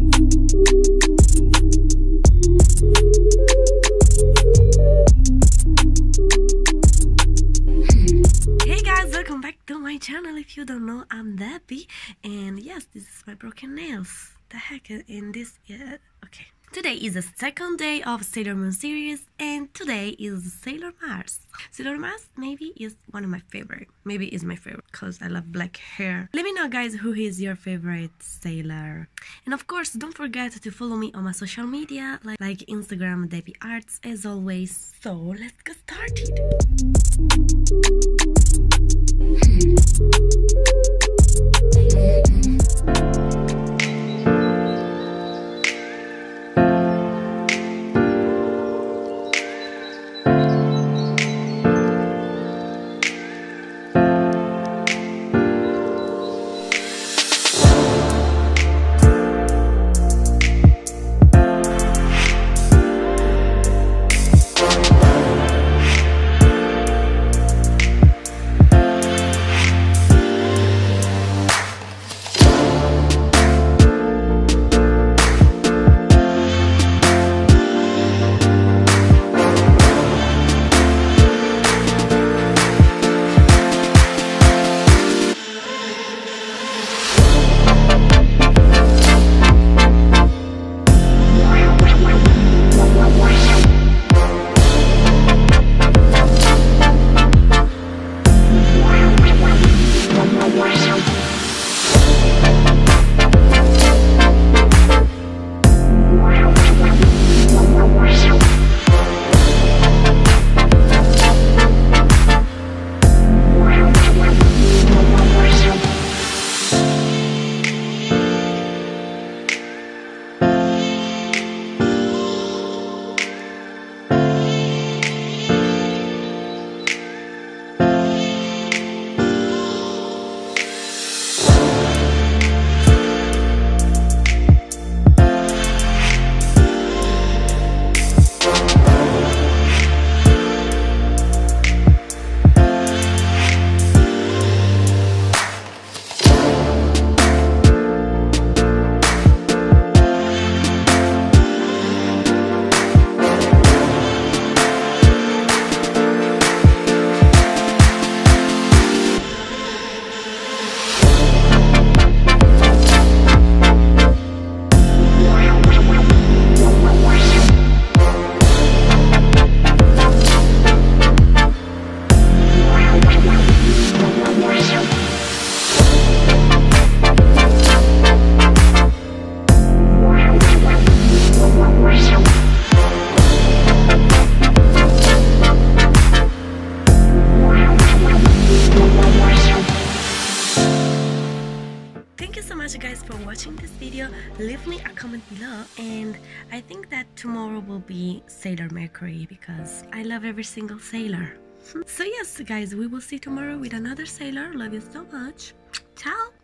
Hey guys, welcome back to my channel. If you don't know, I'm Debby, and yes, this is my broken nails. The heck in this, yeah, okay. Today is the second day of Sailor Moon series, and today is Sailor Mars. Sailor Mars maybe is one of my favorite. Maybe is my favorite because I love black hair. Let me know, guys, who is your favorite sailor. And of course, don't forget to follow me on my social media like Instagram, Debby Arts, as always. So let's get started. Thank you so much, guys, for watching this video. Leave me a comment below, and I think that tomorrow will be Sailor Mercury because I love every single sailor. So yes, guys, we will see tomorrow with another sailor. Love you so much. Ciao.